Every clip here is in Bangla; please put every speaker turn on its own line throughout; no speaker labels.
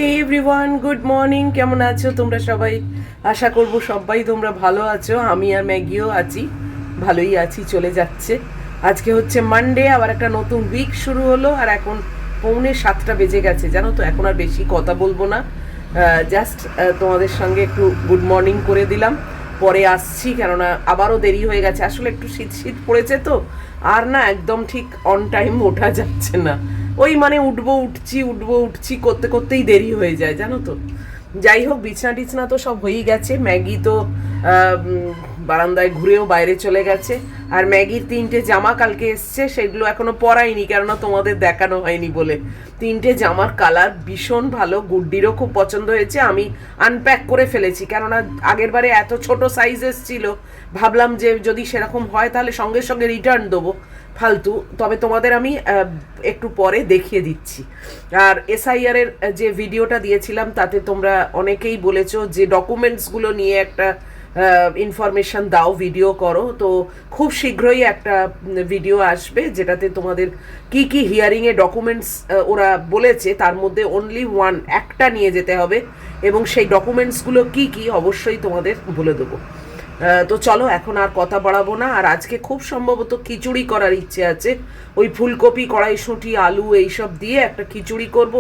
Everyone, good morning. কেমন আছো তোমরা সবাই? আশা করব সবাই তোমরা ভালো আছো। আমি আর ম্যাগিও আছি, ভালোই আছি, চলে যাচ্ছে। আজকে হচ্ছে মানডে, আবার একটা নতুন উইক শুরু হলো। আর এখন 6:45 বেজে গেছে, জানো তো। এখন আর বেশি কথা বলবো না, জাস্ট তোমাদের সঙ্গে একটু গুড মর্নিং করে দিলাম। পরে আসছি, কেননা আবারও দেরি হয়ে গেছে। আসলে একটু শীত শীত পড়েছে তো, আর না একদম ঠিক অন টাইম ওঠা যাচ্ছে না। ওই মানে উঠছি করতে করতেই দেরি হয়ে যায়, জানো তো। যাই হোক, বিছনা টিছনা তো সব হয়েই গেছে। ম্যাগি তো বারান্দায় ঘুরেও বাইরে চলে গেছে। আর ম্যাগির 3টে জামা কালকে এসছে, সেগুলো এখনো পরাইনি, কেননা তোমাদের দেখানো হয়নি বলে। 3টে জামার কালার ভীষণ ভালো, গুড্ডিরও খুব পছন্দ হয়েছে। আমি আনপ্যাক করে ফেলেছি, কেননা আগের বারে এত ছোট সাইজ এসছিল, ভাবলাম যে যদি সেরকম হয় তাহলে সঙ্গে সঙ্গে রিটার্ন দেবো, ফালতু। তবে তোমাদের আমি একটু পরে দেখিয়ে দিচ্ছি। আর এসআইআর এর যে ভিডিওটা দিয়েছিলাম, তাতে তোমরা অনেকেই বলেছো যে ডকুমেন্টসগুলো নিয়ে একটা ইনফরমেশন দাও, ভিডিও করো। তো খুব শীঘ্রই একটা ভিডিও আসবে, যেটাতে তোমাদের কি কি হিয়ারিংয়ে ডকুমেন্টস ওরা বলেছে, তার মধ্যে অনলি একটা নিয়ে যেতে হবে, এবং সেই ডকুমেন্টসগুলো কি কি অবশ্যই তোমাদের বলে দেবো। তো চলো, এখন আর কথা বাড়াবো না। আর আজকে খুব সম্ভবত খিচুড়ি করার ইচ্ছে আছে। ওই ফুলকপি, কড়াইশুঁটি, আলু এইসব দিয়ে একটা খিচুড়ি করব,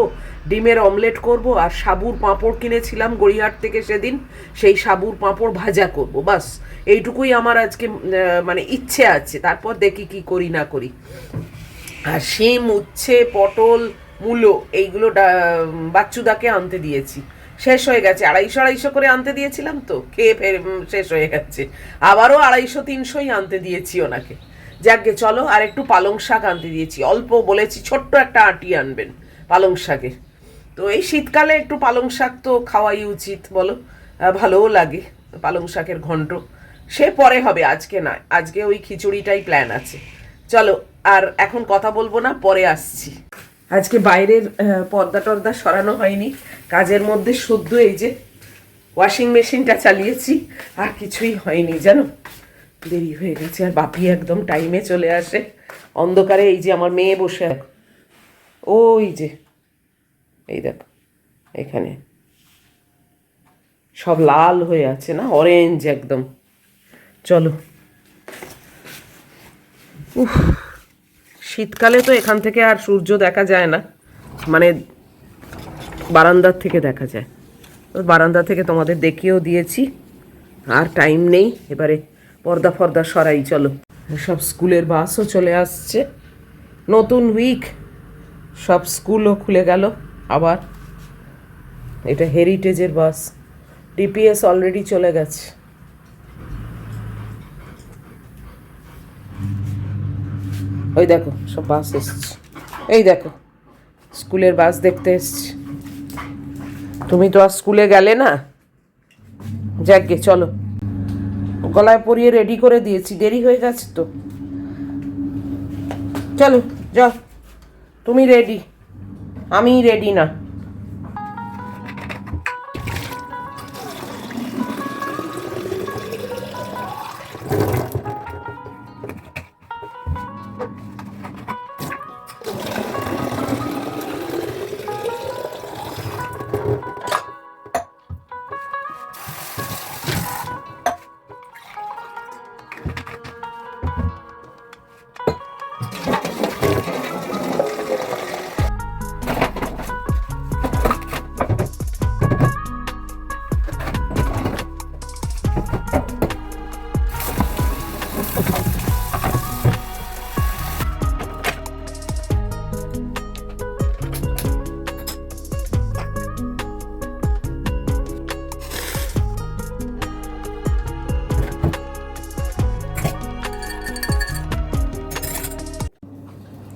ডিমের অমলেট করব, আর সাবুর পাঁপড় কিনেছিলাম গড়িয়াহাট থেকে সেদিন, সেই সাবুর পাঁপড় ভাজা করব। বাস এইটুকুই আমার আজকে মানে ইচ্ছে আছে। তারপর দেখি কি করি না করি। আর শিম, উচ্ছে, পটল, মূলো এইগুলো বাচ্চুদাকে আনতে দিয়েছি। শেষ হয়ে গেছে, 250 করে আনতে দিয়েছিলাম, তো খেয়ে শেষ হয়ে গেছে। আবারও 250-300 আনতে দিয়েছি ওনাকে। যাকগে, চলো। আর একটু পালং শাক আনতে দিয়েছি, অল্প বলেছি, ছোট্ট একটা আঁটি আনবেন পালং শাকের। তো এই শীতকালে একটু পালং শাক তো খাওয়াই উচিত, বলো। ভালোও লাগে পালং শাকের ঘন্ট। সে পরে হবে, আজকে নয়। আজকে ওই খিচুড়িটাই প্ল্যান আছে। চলো, আর এখন কথা বলবো না, পরে আসছি। আজকে বাইরের পর্দা টর্দা সরানো হয়নি, কাজের মধ্যে শুদ্ধ এই যে ওয়াশিং মেশিনটা চালিয়েছি, আর কিছুই হয়নি, জানো। দেরি হয়ে গেছে। আর বাপি একদম টাইমে চলে আসে। অন্ধকারে এই যে আমার মেয়ে বসে, ওই যে, এই দেখো এখানে সব লাল হয়ে আছে না, অরেঞ্জ একদম। চলো। উফ, শীতকালে তো এখান থেকে আর সূর্য দেখা যায় না, মানে বারান্দার থেকে দেখা যায়। বারান্দা থেকে তোমাদের দেখিয়েও দিয়েছি। আর টাইম নেই, এবারে পর্দা ফর্দা সরাই। চলো। সব স্কুলের বাসও চলে আসছে, নতুন উইক, সব স্কুলও খুলে গেল আবার। এটা হেরিটেজের বাস, ডিপিএস অলরেডি চলে গেছে। ওই দেখো সব বাস এসছে, এই দেখো স্কুলের বাস দেখতে এসছে। তুমি তো আর স্কুলে গেলে না। যাকগে, চলো। গলায় পরিয়ে রেডি করে দিয়েছি, দেরি হয়ে গেছে তো। চলো যাও, তুমি রেডি, আমি রেডি না।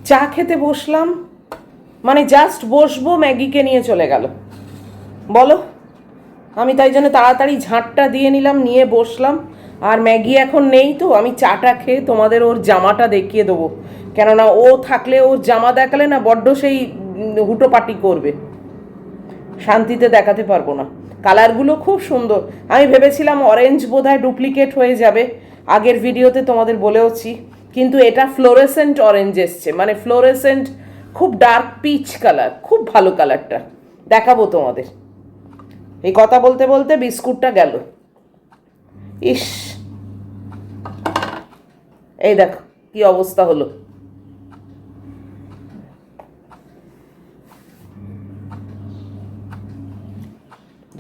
চা খেতে বসলাম, মানে জাস্ট বসবো, ম্যাগিকে নিয়ে চলে গেল, বলো। আমি তাই জন্য তাড়াতাড়ি ঝাঁটটা দিয়ে নিলাম, নিয়ে বসলাম। আর ম্যাগি এখন নেই, তো আমি চাটা খেয়ে তোমাদের ওর জামাটা দেখিয়ে দেবো, কেননা ও থাকলে ওর জামা দেখালে না বড্ড সেই হুটোপাটি করবে, শান্তিতে দেখাতে পারবো না। কালারগুলো খুব সুন্দর। আমি ভেবেছিলাম অরেঞ্জ বোধহয় ডুপ্লিকেট হয়ে যাবে, আগের ভিডিওতে তোমাদের বলেওছি, কিন্তু এটা ফ্লোরেসেন্ট অরেঞ্জ এসছে, মানে ফ্লোরেসেন্ট, খুব ডার্ক পিচ কালার, খুব ভালো কালারটা, দেখাবো তোমাদের। এই কথা বলতে বলতে বিস্কুটটা গেল। ইস, এই দেখো কি অবস্থা হলো।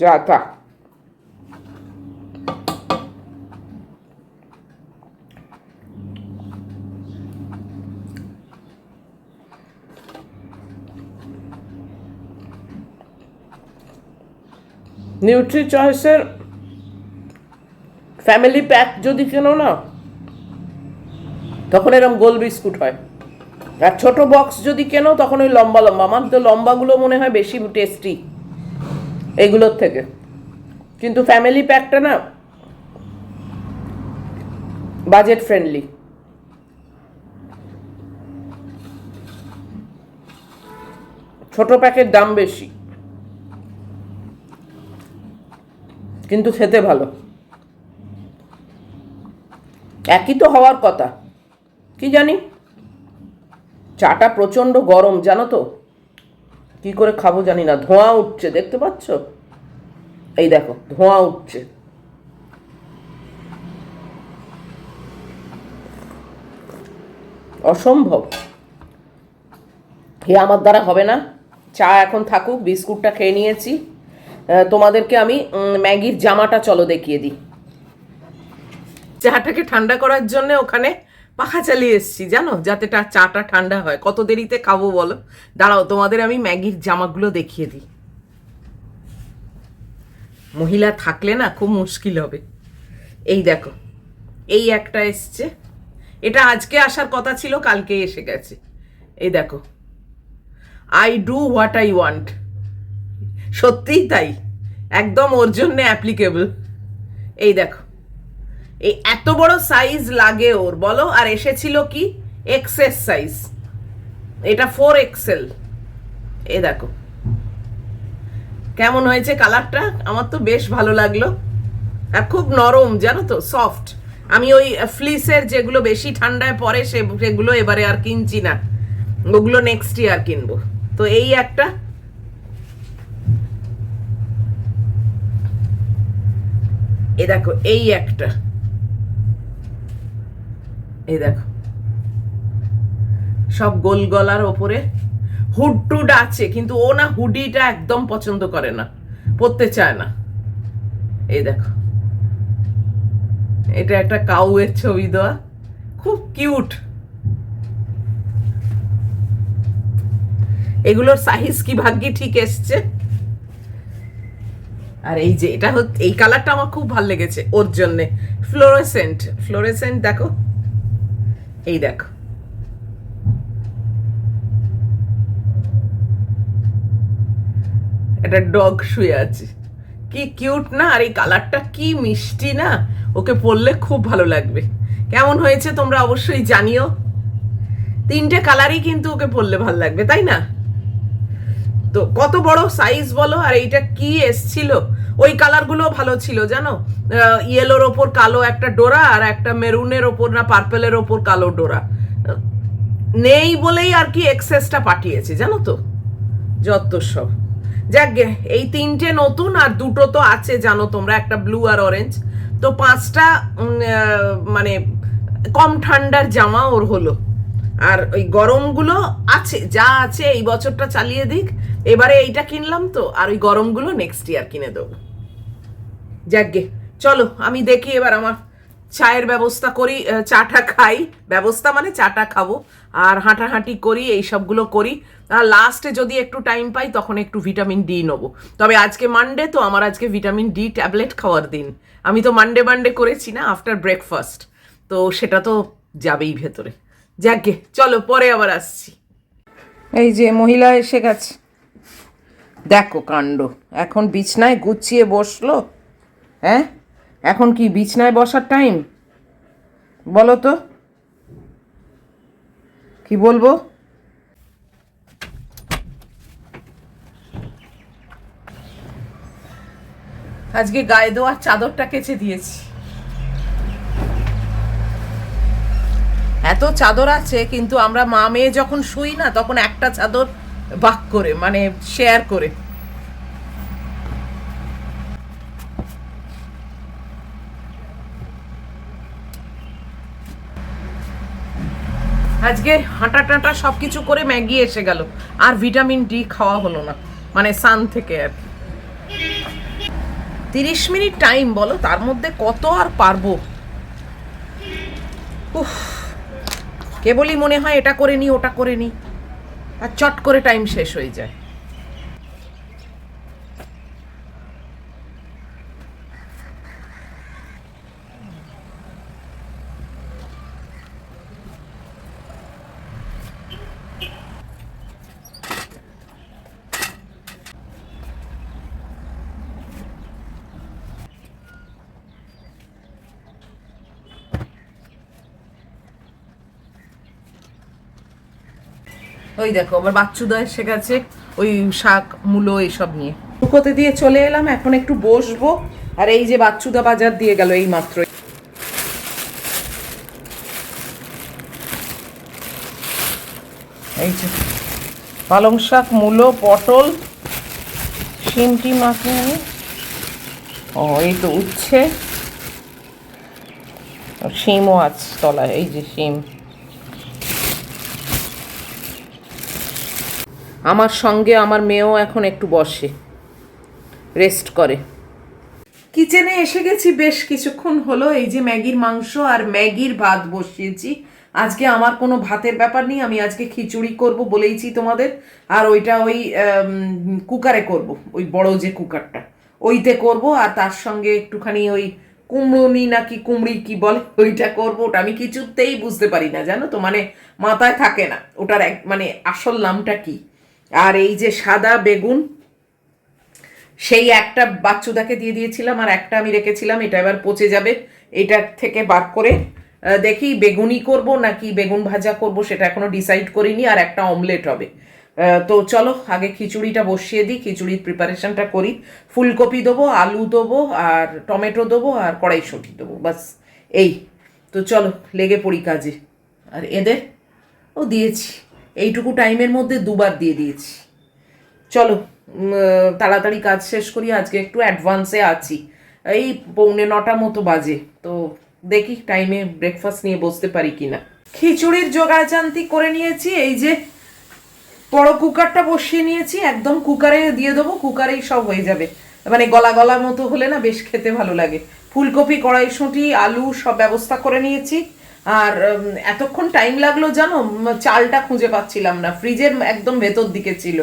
যা তা, নিউট্রি চয়েসের ফ্যামিলি প্যাক যদি কেনো না, তখন এরকম গোল বিস্কুট হয়। আর ছোট বক্স যদি কেনো তখন ওই লম্বা লম্বা। আমার তো লম্বাগুলো মনে হয় বেশি টেস্টি এইগুলোর থেকে, কিন্তু ফ্যামিলি প্যাকটা না বাজেট ফ্রেন্ডলি। ছোট প্যাকের দাম বেশি, কিন্তু খেতে ভালো। একই তো হওয়ার কথা, কি জানি। চাটা প্রচন্ড গরম জানো তো, কি করে খাবো জানি না। ধোঁয়া উঠছে, দেখতে পাচ্ছ? এই দেখো ধোঁয়া উঠছে। অসম্ভব। এ আমার দ্বারা হবে না। চা এখন থাকুক, বিস্কুটটা খেয়ে নিয়েছি। তোমাদেরকে আমি ম্যাগির জামাটা চলো দেখিয়ে দিই। চাটাকে ঠান্ডা করার জন্য ওখানে পাখা চালিয়ে এসেছি জানো, যাতে চাটা ঠান্ডা হয়। কত দেরিতে খাবো বলো? দাঁড়াও, তোমাদের আমি ম্যাগির জামাগুলো দেখিয়ে দিই। মহিলা থাকলে না খুব মুশকিল হবে। এই দেখো, এই একটা এসছে, এটা আজকে আসার কথা ছিল, কালকে এসে গেছে। এই দেখো, I do what I want. সত্যিই তাই, একদম ওর জন্য অ্যাপ্লিকেবল। এই দেখো, এই এত বড় সাইজ লাগে ওর বলো? আর এসেছিল কি এক্সএস সাইজ, এটা 4XL। এই দেখো কেমন হয়েছে কালারটা, আমার তো বেশ ভালো লাগলো। আর খুব নরম জানো তো, সফট। আমি ওই ফ্লিসের যেগুলো বেশি ঠান্ডায় পরে সেগুলো এবারে আর কিনছি না, ওগুলো নেক্সট ইয়ার কিনবো। তো এই একটা, এই দেখো এই একটা, এই দেখো সব গোল গলার ওপরে হুড টুড আছে, কিন্তু ও না হুডিটা একদম পছন্দ করে না, পরতে চায় না। এই দেখো, এটা একটা কাউয়ের ছবি দেওয়া, খুব কিউট। এগুলোর সাইজ কি ভাগ্যি ঠিক এসছে। আর এই যে এটা হচ্ছে, এই কালারটা আমার খুব ভালো লেগেছে ওর জন্যে, ফ্লোরেসেন্ট। ফ্লোরেসেন্ট দেখো, এই দেখো একটা ডগ শুয়ে আছে, কি কিউট না। আর এই কালারটা কি মিষ্টি না, ওকে পরলে খুব ভালো লাগবে। কেমন হয়েছে তোমরা অবশ্যই জানিও। তিনটে কালারই কিন্তু ওকে পরলে ভালো লাগবে, তাই না? তো কত বড় সাইজ বলো। আর এইটা কি এসছিল, ওই কালারগুলো ভালো ছিল জানো, ইয়েলোর ওপর কালো একটা ডোরা, আর একটা মেরুনের ওপর না পার্পেলের ওপর কালো ডোরা। নেই বলেই আর কি এক্সেসটা পাঠিয়েছে জানো তো, যত সব। যাকগে, এই তিনটে নতুন, আর দুটো তো আছে জানো তোমরা, একটা ব্লু আর অরেঞ্জ। তো 5টা মানে কম ঠান্ডার জামা ওর হলো। আর ওই গরমগুলো আছে, যা আছে এই বছরটা চালিয়ে দিক। এবারে এইটা কিনলাম তো, আর ওই গরমগুলো নেক্সট ইয়ার কিনে দেবো। যাকগে চলো, আমি দেখি এবার আমার চায়ের ব্যবস্থা করি, চাটা খাই। ব্যবস্থা মানে চাটা খাবো, আর হাঁটাহাঁটি করি, এই সবগুলো করি। আর লাস্টে যদি একটু টাইম পাই তখন একটু ভিটামিন ডি নেবো। তবে আজকে মানডে তো, আমার আজকে ভিটামিন ডি ট্যাবলেট খাওয়ার দিন। আমি তো মানডে করেছি না আফটার ব্রেকফাস্ট, তো সেটা তো যাবেই ভেতরে। যাকগে চলো, পরে আবার আসছি। এই যে মহিলা এসে গেছে, দেখো কাণ্ড। এখন বিছনায় গুছিয়ে বসলো। হ্যাঁ, এখন কি বিছনায় বসার টাইম বলো তো? কি বলবো? আজকে গায়ে দেওয়ার চাদরটা কেচে দিয়েছি। এত চাদর আছে, কিন্তু আমরা মা মেয়ে যখন শুই না তখন একটা চাদর ভাগ করে, মানে শেয়ার করে। আজকে হাঁটা টাটা সব কিছু করে ম্যাগি এসে গেল, আর ভিটামিন ডি খাওয়া হলো না, মানে সান থেকে আর কি। 30 মিনিট টাইম বলো, তার মধ্যে কত আর পারবো। উফ, কেবলই মনে হয় এটা করে নি ওটা করে নি, আর চট করে টাইম শেষ হয়ে যায়। ওই দেখো আবার বাচ্চুদা এসে গেছে ওই শাক মূলো এইসব নিয়ে। শুকোতে দিয়ে চলে এলাম, এখন একটু বসবো। আর এই যে বাচ্চুদা বাজার দিয়ে গেল এই মাত্র। এই যে পালং শাক, মূলো, পটল, শিমটি মাখে, ও এই তো উচ্ছে, শিমও আছে তলায়, এই যে শিম। আমার সঙ্গে আমার মেয়েও এখন একটু বসে, রেস্ট করে। কিচেনে এসে গেছি, বেশ কিছুক্ষণ হলো। এই যে ম্যাগির মাংস আর ম্যাগির ভাত বসিয়েছি। আজকে আমার কোনো ভাতের ব্যাপার নেই, আমি আজকে খিচুড়ি করব বলেইছি তোমাদের। আর ওইটা ওই কুকারে করব, ওই বড় যে কুকারটা ওইতে করব। আর তার সঙ্গে একটুখানি ওই কুমড়োনি নাকি কুমড়ি কি বলে ওইটা করব। ওটা আমি কিছুতেই বুঝতে পারি না, জানো তো, মানে মাথায় থাকে না ওটার মানে আসল নামটা কি। আর এই যে সাদা বেগুন, সেই একটা বাচ্চুদাকে দিয়ে দিয়েছিলাম, আর একটা আমি রেখেছিলাম, এটা এবার পচে যাবে। এটার থেকে বার করে দেখি বেগুনি করব নাকি বেগুন ভাজা করব, সেটা এখনো ডিসাইড করিনি। আর একটা অমলেট হবে। তো চলো আগে খিচুড়িটা বসিয়ে দিই, খিচুড়ির প্রিপারেশনটা করি। ফুলকপি দেবো, আলু দেবো, আর টমেটো দেবো, আর কড়াইশুঁটি দেবো, বাস এই। তো চলো লেগে পড়ি কাজে। আর এদের ও দিয়েছি, এইটুকু টাইমের মধ্যে দুবার দিয়ে দিয়েছি। চলো তাড়াতাড়ি কাজ শেষ করি, আজকে একটু অ্যাডভান্সে আছি। এই 8:45 মতো বাজে, তো দেখি টাইমে ব্রেকফাস্ট নিয়ে বসতে পারি কিনা। খিচুড়ির জোগাড়জান্তি করে নিয়েছি, এই যে বড় কুকারটা বসিয়ে নিয়েছি, একদম কুকারে দিয়ে দেবো, কুকারেই সব হয়ে যাবে। মানে গলা গলা মতো হলে না বেশ খেতে ভালো লাগে। ফুলকপি, কড়াইশুঁটি, আলু সব ব্যবস্থা করে নিয়েছি। আর এতক্ষণ টাইম লাগলো জানো, চালটা খুঁজে পাচ্ছিলাম না, ফ্রিজের একদম ভেতর দিকে ছিল।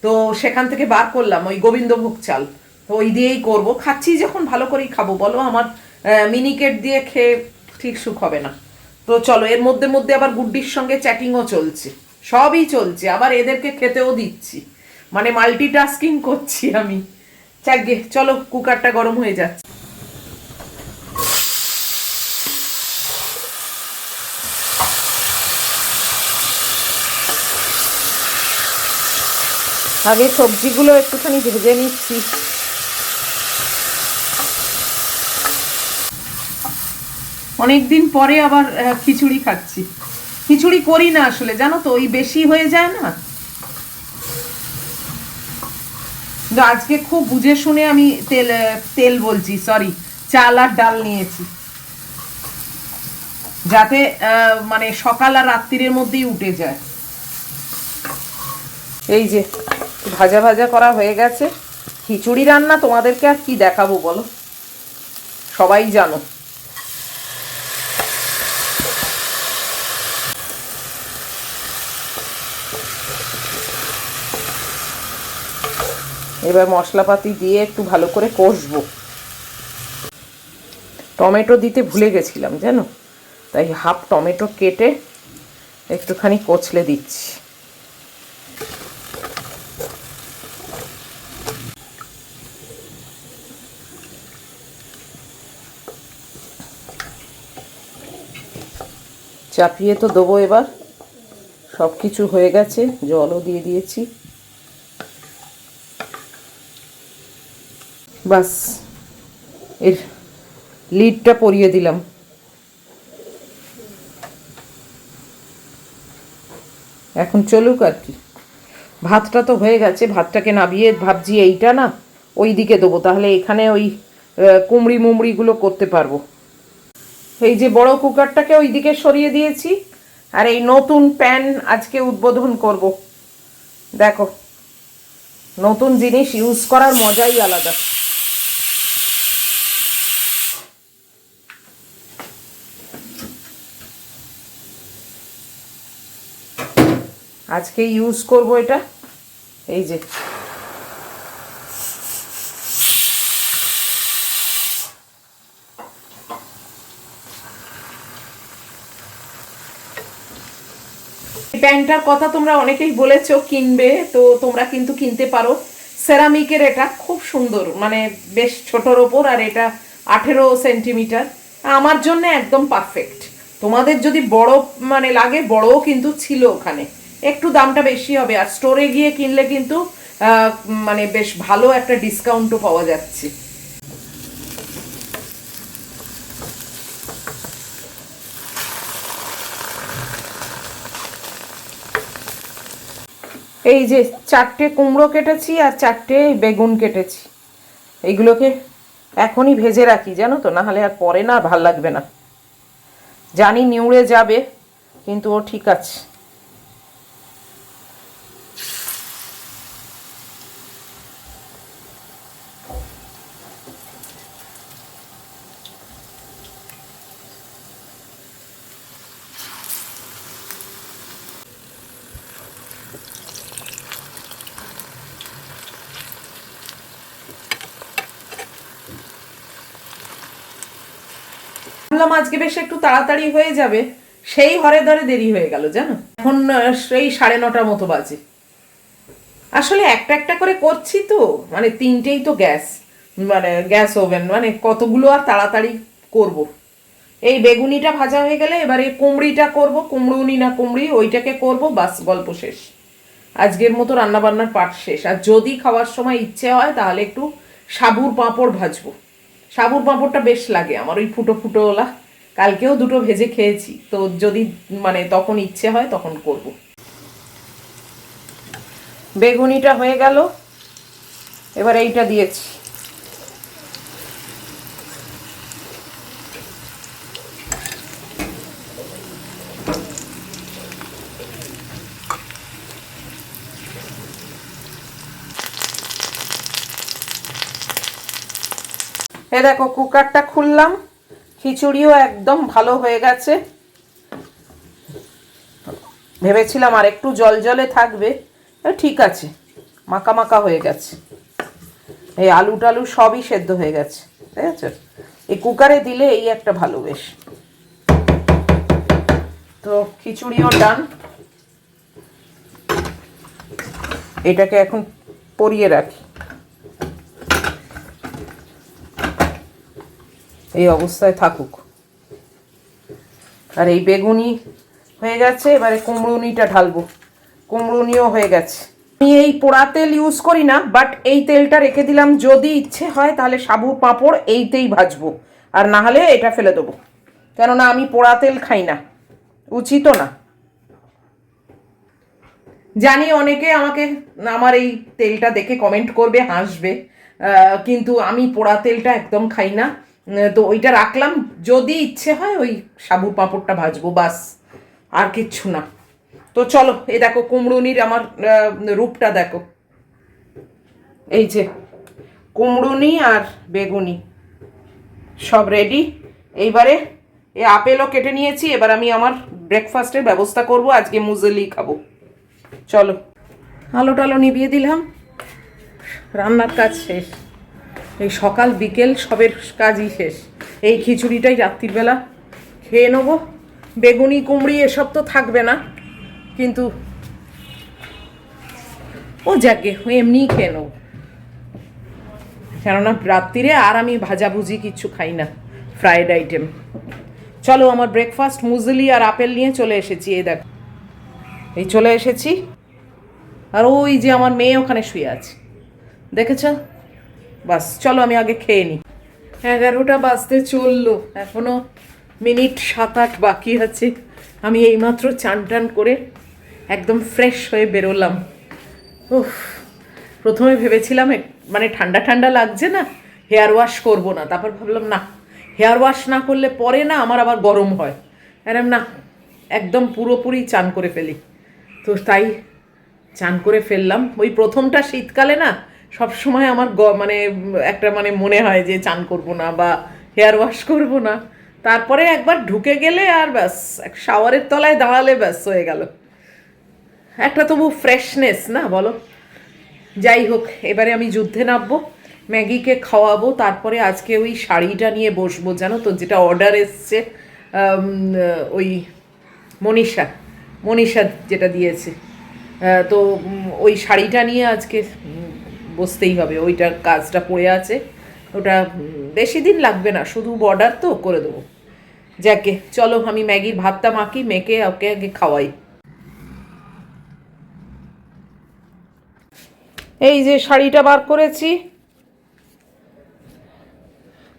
তো সেখান থেকে বার করলাম ওই গোবিন্দভোগ চাল, তো ওই দিয়েই করব। খাচ্ছি যখন ভালো করেই খাবো, বলো, আমার মিনিকেট দিয়ে খেয়ে ঠিক সুখ হবে না। তো চলো, এর মধ্যে মধ্যে আবার গুড্ডির সঙ্গে চ্যাটিংও চলছে, সবই চলছে, আবার এদেরকে খেতেও দিচ্ছি, মানে মাল্টিটাস্কিং করছি আমি। চাকগে, চলো কুকারটা গরম হয়ে যাচ্ছে। আগে সবজিগুলো একটুখানি ভেজে নিচ্ছি। অনেকদিন পরে আবার খিচুড়ি খাচ্ছি। খিচুড়ি করি না আসলে, জানো তো, ওই বেশি হয়ে যায় না। কিন্তু আজকে খুব বুঝে শুনে আমি তেল বলছি, সরি, চাল আর ডাল নিয়েছি, যাতে মানে সকাল আর রাত্রির মধ্যেই উঠে যায়। এই যে ভাজা ভাজা করা হয়ে গেছে। খিচুড়ি রান্না তোমাদেরকে আর কি দেখাবো বলো, সবাই জানো। এবার মশলাপাতি দিয়ে একটু ভালো করে কষবো। টমেটো দিতে ভুলে গেছিলাম জানো, তাই হাফ টমেটো কেটে একটুখানি কচলে দিচ্ছি। চাপিয়ে তো দেবো এবার, সব কিছু হয়ে গেছে, জলও দিয়ে দিয়েছি, বাস এর লিডটা পরিয়ে দিলাম। এখন চলুক আর কি। ভাতটা তো হয়ে গেছে, ভাতটাকে নামিয়ে ভাবছি এইটা না ওই দিকে দেবো, তাহলে এখানে ওই কুমড়ি মুমড়িগুলো করতে পারবো। এই যে বড় কুকারটাকে ওই দিকে সরিয়ে দিয়েছি, আর এই নতুন প্যান আজকে উদ্বোধন করব। দেখো, নতুন জিনিস ইউজ করার মজাই আলাদা। আজকে ইউজ করব এটা। এই যে প্যানটার কথা তোমরা অনেকেই বলেছো কিনবে, তো তোমরা কিন্তু কিনতে পারো। সেরামিকের, এটা খুব সুন্দর, মানে বেশ ছোটর ওপর, আর এটা 18 সেন্টিমিটার। আমার জন্য একদম পারফেক্ট। তোমাদের যদি বড় মানে লাগে, বড়ও কিন্তু ছিল ওখানে, একটু দামটা বেশি হবে। আর স্টোরে গিয়ে কিনলে কিন্তু মানে বেশ ভালো একটা ডিসকাউন্টও পাওয়া যাচ্ছে। এই যে 4টে কুমড়ো কেটেছি আর 4টে বেগুন কেটেছি। এইগুলোকে এখনই ভেজে রাখি, জানো তো, না হলে আর পরে না ভাল লাগবে না। জানি নিউড়ে যাবে, কিন্তু ও ঠিক আছে। ভাবলাম আজকে বেশ একটু তাড়াতাড়ি হয়ে যাবে, সেই হরে ধরে দেরি হয়ে গেল, জানো। এখন সেই 9:30 মতো বাজে। আসলে একটা একটা করে করছি তো, মানে 3টেই তো গ্যাস, মানে গ্যাস ওভেন, মানে কতগুলো আর তাড়াতাড়ি করব। এই বেগুনিটা ভাজা হয়ে গেলে এবারে কুমড়িটা করব, কুমড়ুনি না কুমড়ি, ওইটাকে করব, বাস গল্প শেষ। আজকের মতো রান্নাবান্নার পাট শেষ। আর যদি খাওয়ার সময় ইচ্ছে হয় তাহলে একটু সাবুর পাঁপড় ভাজবো। সাবুর পাঁপড়টা বেশ লাগে আমার, ওই ফুটো ফুটোওয়ালা। কালকেও 2টো ভেজে খেয়েছি, তো যদি মানে তখন ইচ্ছে হয় তখন করব। বেগুনিটা হয়ে গেল, এবার এইটা দিয়েছি। এ দেখো, কুকারটা খুললাম, খিচুড়িও একদম ভালো হয়ে গেছে। ভেবেছিলাম আর একটু জল জলে থাকবে, ঠিক আছে, মাখা মাখা হয়ে গেছে। এই আলু টালু সবই সেদ্ধ হয়ে গেছে, ঠিক আছে। এই কুকারে দিলে এই একটা ভালো বেশ। তো খিচুড়িও ডান। এটাকে এখন পরিয়ে রাখি, এই অবস্থায় থাকুক। আর এই বেগুনি হয়ে গেছে, এবারে কুমড়ুনিটা ঢালবো। কুমড়ুনিও হয়ে গেছে। আমি এই পোড়া তেল ইউজ করি না, বাট এই তেলটা রেখে দিলাম, যদি ইচ্ছে হয় তাহলে সাবুর পাঁপড় এইতেই ভাজবো, আর না হলে এটা ফেলে দেবো। কেননা আমি পোড়া তেল খাই না, উচিতও না। জানি অনেকে আমাকে আমার এই তেলটা দেখে কমেন্ট করবে, হাসবে, কিন্তু আমি পোড়া তেলটা একদম খাই না। তো ওইটা রাখলাম, যদি ইচ্ছে হয় ওই সাবুর পাঁপড়টা ভাজবো, বাস, আর কিচ্ছু না। তো চলো, এই দেখো কুমড়ুনির আমার রূপটা দেখো। এই যে কুমড়ুনি আর বেগুনি সব রেডি। এইবারে এই আপেলও কেটে নিয়েছি, এবার আমি আমার ব্রেকফাস্টের ব্যবস্থা করব। আজকে মুজলি খাবো। চলো, আলো টালো নিভিয়ে দিলাম, রান্নার কাজ শেষ। এই সকাল বিকেল সবের কাজই শেষ। এই খিচুড়িটাই রাত্রির বেলা খেয়ে নেবো। বেগুনি কুমড়ি এসব তো থাকবে না, কিন্তু ও যাকে এমনিই খেয়ে নেবো, কেননা রাত্রিরে আর আমি ভাজাভুজি কিচ্ছু খাই না, ফ্রাইড আইটেম। চলো, আমার ব্রেকফাস্ট মুজলি আর আপেল নিয়ে চলে এসেছি। এই দেখো, এই চলে এসেছি। আর ওই যে আমার মেয়ে ওখানে শুয়ে আছে, দেখেছ? বাস, চলো আমি আগে খেয়ে নিই। 11টা বাজতে চললো, এখনো মিনিট 7-8 বাকি আছে। আমি এইমাত্র চান টান করে একদম ফ্রেশ হয়ে বেরোলাম। উফ, প্রথমে ভেবেছিলাম মানে ঠান্ডা ঠান্ডা লাগছে না, হেয়ার ওয়াশ করবো না। তারপর ভাবলাম না, হেয়ার ওয়াশ না করলে পরে না আমার আবার গরম হয়। এরম না, একদম পুরোপুরি চান করে ফেলি। তো তাই চান করে ফেললাম। ওই প্রথমটা শীতকালে না সব সময় আমার মানে একটা মানে মনে হয় যে চান করব না বা হেয়ার ওয়াশ করব না, তারপরে একবার ঢুকে গেলে আর ব্যাস, এক শাওয়ারের তলায় দাঁড়ালে ব্যাস হয়ে গেল, একটা তবু ফ্রেশনেস না বলো। যাই হোক, এবারে আমি যুদ্ধে নামবো, ম্যাগিকে খাওয়াবো, তারপরে আজকে ওই শাড়িটা নিয়ে বসবো, জানো তো, যেটা অর্ডার এসছে ওই মনীষা মনীষা যেটা দিয়েছে। তো ওই শাড়িটা নিয়ে আজকে বসতেই হবে, ওইটার কাজটা পড়ে আছে। ওটা বেশি দিন লাগবে না, শুধু বর্ডার তো করে দেবো। যাকে চলো আমি ম্যাগির ভাতটা মাখি, মেখে ওকে আগে খাওয়াই। এই যে শাড়িটা বার করেছি,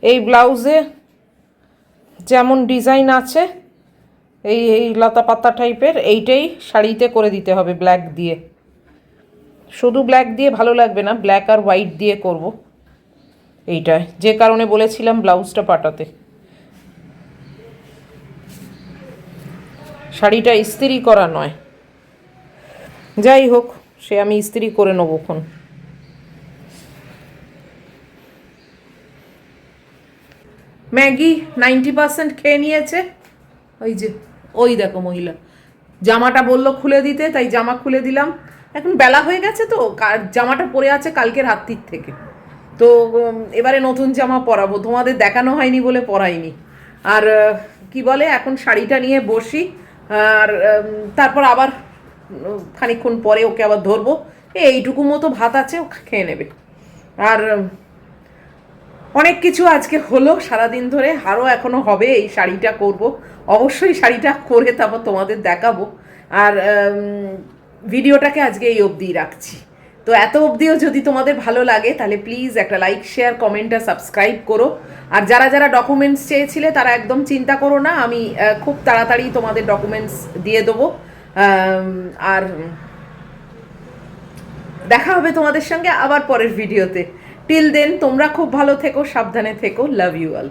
এই ব্লাউজে যেমন ডিজাইন আছে এই এই লতা পাতা টাইপের, এইটাই শাড়িতে করে দিতে হবে ব্ল্যাক দিয়ে। শুধু ব্ল্যাক দিয়ে ভালো লাগবে না, ব্ল্যাক আর হোয়াইট দিয়ে করব এইটায়, যে কারণে বলেছিলাম ব্লাউজটা পাঠাতে। শাড়িটা ইস্ত্রি করা নয়, যাই হোক সে আমি ইস্ত্রি করে নেবো খন। ম্যাগি 90% খেয়ে নিয়েছে। ওই যে ওই দেখো মহিলা জামাটা বললো খুলে দিতে, তাই জামা খুলে দিলাম। এখন বেলা হয়ে গেছে তো, জামাটা পরে আছে কালকের রাত্রির থেকে, তো এবারে নতুন জামা পরাবো, তোমাদের দেখানো হয়নি বলে পরাইনি। আর কি বলে, এখন শাড়িটা নিয়ে বসি, আর তারপর আবার খানিকক্ষণ পরে ওকে আবার ধরবো। এইটুকু মতো ভাত আছে, ও খেয়ে নেবে। আর অনেক কিছু আজকে হলো সারাদিন ধরে, আরও এখনো হবে। এই শাড়িটা করব, অবশ্যই শাড়িটা করে তারপর তোমাদের দেখাবো। আর ভিডিওটাকে আজকে এই অবধি রাখছি। তো এত অবধিও যদি তোমাদের ভালো লাগে তাহলে প্লিজ একটা লাইক, শেয়ার, কমেন্ট আর সাবস্ক্রাইব করো। আর যারা যারা ডকুমেন্টস চেয়েছিলে তারা একদম চিন্তা করো না, আমি খুব তাড়াতাড়ি তোমাদের ডকুমেন্টস দিয়ে দেবো। আর দেখা হবে তোমাদের সঙ্গে আবার পরের ভিডিওতে। টিল দেন তোমরা খুব ভালো থেকো, সাবধানে থেকো, লাভ ইউ অল।